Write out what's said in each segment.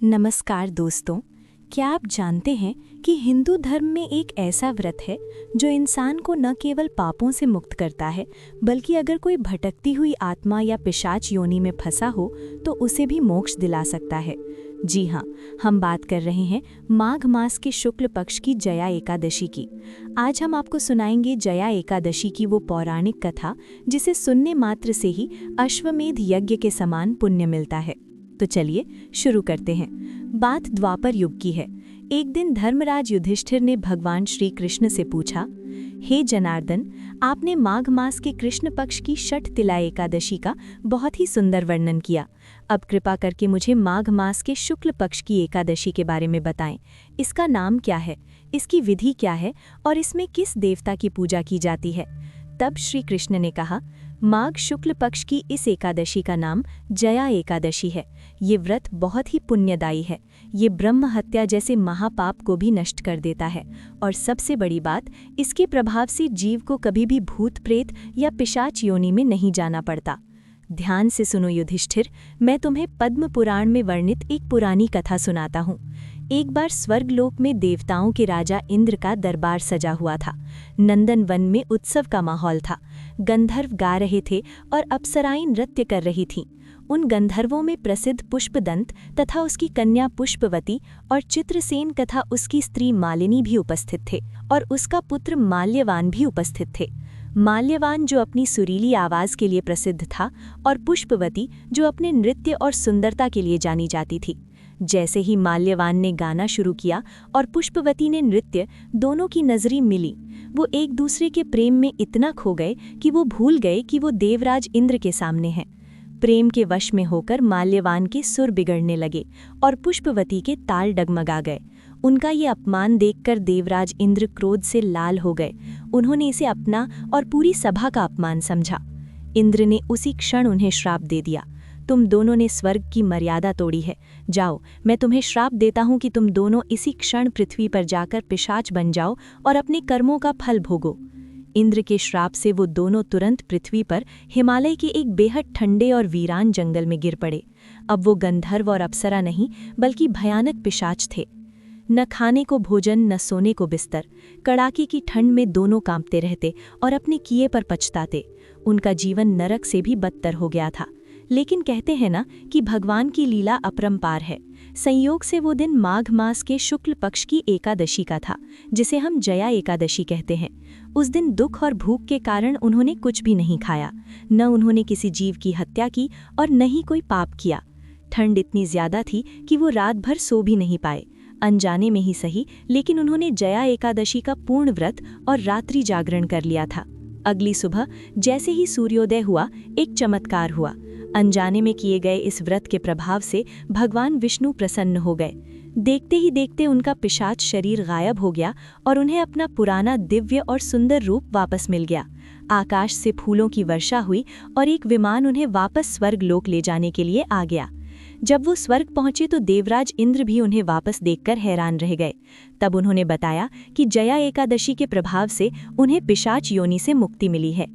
नमस्कार दोस्तों, क्या आप जानते हैं कि हिंदू धर्म में एक ऐसा व्रत है जो इंसान को न केवल पापों से मुक्त करता है, बल्कि अगर कोई भटकती हुई आत्मा या पिशाच योनि में फंसा हो तो उसे भी मोक्ष दिला सकता है। जी हाँ, हम बात कर रहे हैं माघ मास के शुक्ल पक्ष की जया एकादशी की। आज हम आपको सुनाएंगे जया एकादशी की वो पौराणिक कथा जिसे सुनने मात्र से ही अश्वमेध यज्ञ के समान पुण्य मिलता है। तो चलिए शुरू करते हैं। बात द्वापर युग की है। एक दिन धर्मराज युधिष्ठिर ने भगवान श्री कृष्ण से पूछा, हे जनार्दन, आपने माघ मास के कृष्ण पक्ष की षठ तिला एकादशी का बहुत ही सुंदर वर्णन किया। अब कृपा करके मुझे माघ मास के शुक्ल पक्ष की एकादशी के बारे में बताएं। इसका नाम क्या है, इसकी विधि क्या है और इसमें किस देवता की पूजा की जाती है? तब श्री कृष्ण ने कहा, माघ शुक्ल पक्ष की इस एकादशी का नाम जया एकादशी है। ये व्रत बहुत ही पुण्यदायी है। ये ब्रह्म हत्या जैसे महापाप को भी नष्ट कर देता है और सबसे बड़ी बात, इसके प्रभाव से जीव को कभी भी भूत प्रेत या पिशाच योनि में नहीं जाना पड़ता। ध्यान से सुनो युधिष्ठिर, मैं तुम्हें पद्म पुराण में वर्णित एक पुरानी कथा सुनाता हूँ। एक बार स्वर्गलोक में देवताओं के राजा इंद्र का दरबार सजा हुआ था। नंदन वन में उत्सव का माहौल था। गंधर्व गा रहे थे और अप्सराएं नृत्य कर रही थीं। उन गंधर्वों में प्रसिद्ध पुष्पदंत तथा उसकी कन्या पुष्पवती और चित्रसेन तथा उसकी स्त्री मालिनी भी उपस्थित थे और उसका पुत्र माल्यवान भी उपस्थित थे। माल्यवान जो अपनी सुरीली आवाज के लिए प्रसिद्ध था और पुष्पवती जो अपने नृत्य और सुंदरता के लिए जानी जाती थी। जैसे ही माल्यवान ने गाना शुरू किया और पुष्पवती ने नृत्य, दोनों की नजरें मिली। वो एक दूसरे के प्रेम में इतना खो गए कि वो भूल गए कि वो देवराज इंद्र के सामने हैं। प्रेम के वश में होकर माल्यवान के सुर बिगड़ने लगे और पुष्पवती के ताल डगमगा गए। उनका ये अपमान देखकर देवराज इंद्र क्रोध से लाल हो गए। उन्होंने इसे अपना और पूरी सभा का अपमान समझा। इंद्र ने उसी क्षण उन्हें श्राप दे दिया, तुम दोनों ने स्वर्ग की मर्यादा तोड़ी है। जाओ, मैं तुम्हें श्राप देता हूँ कि तुम दोनों इसी क्षण पृथ्वी पर जाकर पिशाच बन जाओ और अपने कर्मों का फल भोगो। इंद्र के श्राप से वो दोनों तुरंत पृथ्वी पर हिमालय के एक बेहद ठंडे और वीरान जंगल में गिर पड़े। अब वो गंधर्व और अप्सरा नहीं, बल्कि भयानक पिशाच थे। न खाने को भोजन, न सोने को बिस्तर। कड़ाके की ठंड में दोनों कांपते रहते और अपने किए पर पछताते। उनका जीवन नरक से भी बदतर हो गया था। लेकिन कहते हैं ना कि भगवान की लीला अपरंपार है। संयोग से वो दिन माघ मास के शुक्ल पक्ष की एकादशी का था, जिसे हम जया एकादशी कहते हैं। उस दिन दुख और भूख के कारण उन्होंने कुछ भी नहीं खाया। न उन्होंने किसी जीव की हत्या की और न ही कोई पाप किया। ठंड इतनी ज्यादा थी कि वो रात भर सो भी नहीं पाए। अनजाने में ही सही, लेकिन उन्होंने जया एकादशी का पूर्ण व्रत और रात्रि जागरण कर लिया था। अगली सुबह जैसे ही सूर्योदय हुआ, एक चमत्कार हुआ। अनजाने में किए गए इस व्रत के प्रभाव से भगवान विष्णु प्रसन्न हो गए। देखते ही देखते उनका पिशाच शरीर गायब हो गया और उन्हें अपना पुराना दिव्य और सुंदर रूप वापस मिल गया। आकाश से फूलों की वर्षा हुई और एक विमान उन्हें वापस स्वर्ग लोक ले जाने के लिए आ गया। जब वो स्वर्ग पहुंचे तो देवराज इंद्र भी उन्हें वापस देखकर हैरान रह गए। तब उन्होंने बताया कि जया एकादशी के प्रभाव से उन्हें पिशाच योनि से मुक्ति मिली है।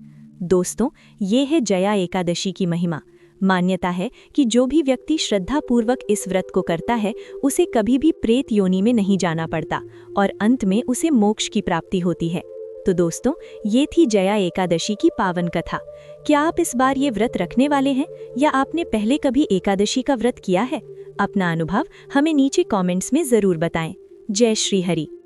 दोस्तों, ये है जया एकादशी की महिमा। मान्यता है कि जो भी व्यक्ति श्रद्धापूर्वक इस व्रत को करता है, उसे कभी भी प्रेत योनि में नहीं जाना पड़ता और अंत में उसे मोक्ष की प्राप्ति होती है। तो दोस्तों, ये थी जया एकादशी की पावन कथा। क्या आप इस बार ये व्रत रखने वाले हैं या आपने पहले कभी एकादशी का व्रत किया है? अपना अनुभव हमें नीचे कमेंट्स में जरूर बताएं। जय श्री हरि।